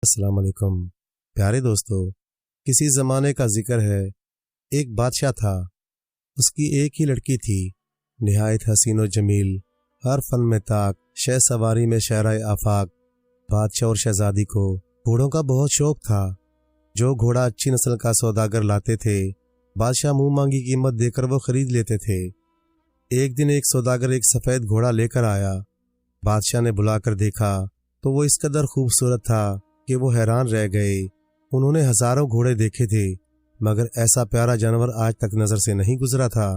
السلام علیکم پیارے دوستو، کسی زمانے کا ذکر ہے۔ ایک بادشاہ تھا، اس کی ایک ہی لڑکی تھی، نہایت حسین و جمیل، ہر فن میں طاق، شہ سواری میں شہرۂ آفاق۔ بادشاہ اور شہزادی کو گھوڑوں کا بہت شوق تھا۔ جو گھوڑا اچھی نسل کا سوداگر لاتے تھے، بادشاہ منہ مانگی قیمت دے کر وہ خرید لیتے تھے۔ ایک دن ایک سوداگر ایک سفید گھوڑا لے کر آیا۔ بادشاہ نے بلا کر دیکھا تو وہ اس قدر خوبصورت تھا کہ وہ حیران رہ گئے۔ انہوں نے ہزاروں گھوڑے دیکھے تھے، مگر ایسا پیارا جانور آج تک نظر سے نہیں گزرا تھا۔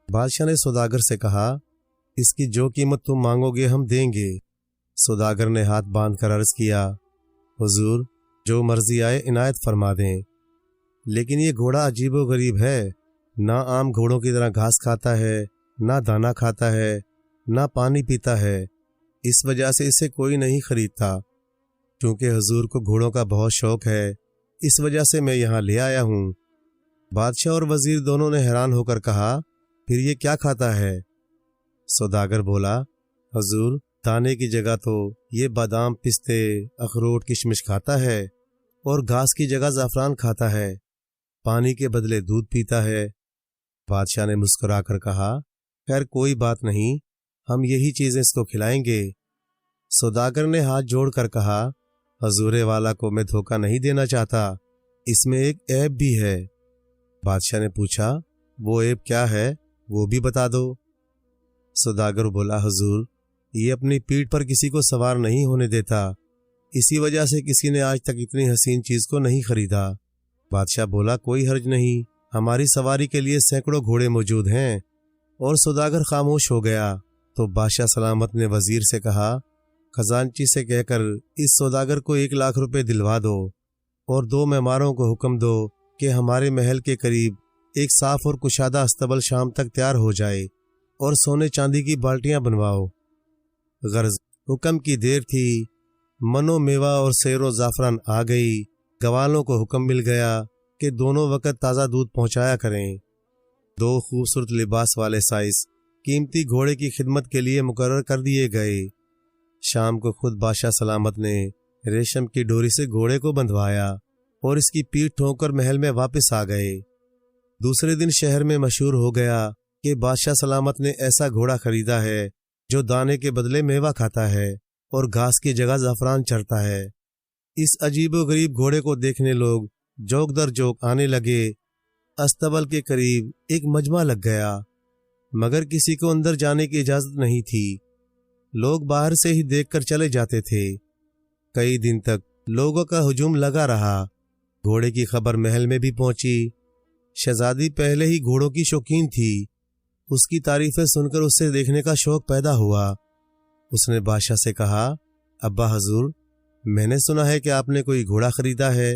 بادشاہ نے سوداگر سے کہا، اس کی جو قیمت تم مانگو گے ہم دیں گے۔ سوداگر نے ہاتھ باندھ کر عرض کیا، حضور جو مرضی آئے عنایت فرما دیں، لیکن یہ گھوڑا عجیب و غریب ہے، نہ عام گھوڑوں کی طرح گھاس کھاتا ہے، نہ دانا کھاتا ہے، نہ پانی پیتا ہے، اس وجہ سے اسے کوئی نہیں خریدتا۔ کیونکہ حضور کو گھوڑوں کا بہت شوق ہے، اس وجہ سے میں یہاں لے آیا ہوں۔ بادشاہ اور وزیر دونوں نے حیران ہو کر کہا، پھر یہ کیا کھاتا ہے؟ سوداگر بولا، حضور دانے کی جگہ تو یہ بادام، پستے، اخروٹ، کشمش کھاتا ہے، اور گھاس کی جگہ زعفران کھاتا ہے، پانی کے بدلے دودھ پیتا ہے۔ بادشاہ نے مسکرا کر کہا، خیر کوئی بات نہیں، ہم یہی چیزیں اس کو کھلائیں گے۔ سوداگر نے ہاتھ جوڑ کر کہا، حضور والا کو میں دھوکہ نہیں دینا چاہتا، اس میں ایک عیب بھی ہے۔ بادشاہ نے پوچھا، وہ عیب کیا ہے، وہ بھی بتا دو۔ سوداگر بولا، حضور یہ اپنی پیٹھ پر کسی کو سوار نہیں ہونے دیتا، اسی وجہ سے کسی نے آج تک اتنی حسین چیز کو نہیں خریدا۔ بادشاہ بولا، کوئی حرج نہیں، ہماری سواری کے لیے سینکڑوں گھوڑے موجود ہیں۔ اور سوداگر خاموش ہو گیا تو بادشاہ سلامت نے وزیر سے کہا، خزانچی سے کہہ کر اس سوداگر کو 1,00,000 روپے دلوا دو، اور 2 معماروں کو حکم دو کہ ہمارے محل کے قریب ایک صاف اور کشادہ استبل شام تک تیار ہو جائے، اور سونے چاندی کی بالٹیاں بنواؤ۔ غرض حکم کی دیر تھی، منو میوہ اور سیر و زعفران آ گئی۔ گوالوں کو حکم مل گیا کہ دونوں وقت تازہ دودھ پہنچایا کریں۔ 2 خوبصورت لباس والے سائس قیمتی گھوڑے کی خدمت کے لیے مقرر کر دیے گئے۔ شام کو خود بادشاہ سلامت نے ریشم کی ڈوری سے گھوڑے کو بندھوایا اور اس کی پیٹھ ٹھونک کر محل میں واپس آ گئے۔ دوسرے دن شہر میں مشہور ہو گیا کہ بادشاہ سلامت نے ایسا گھوڑا خریدا ہے جو دانے کے بدلے میوہ کھاتا ہے اور گھاس کی جگہ زعفران چرتا ہے۔ اس عجیب و غریب گھوڑے کو دیکھنے لوگ جوک در جوک آنے لگے۔ استبل کے قریب ایک مجمع لگ گیا، مگر کسی کو اندر جانے کی اجازت نہیں تھی۔ لوگ باہر سے ہی دیکھ کر چلے جاتے تھے۔ کئی دن تک لوگوں کا ہجوم لگا رہا۔ گھوڑے کی خبر محل میں بھی پہنچی۔ شہزادی پہلے ہی گھوڑوں کی شوقین تھی، اس کی تعریفیں سن کر اسے دیکھنے کا شوق پیدا ہوا۔ اس نے بادشاہ سے کہا، ابا حضور میں نے سنا ہے کہ آپ نے کوئی گھوڑا خریدا ہے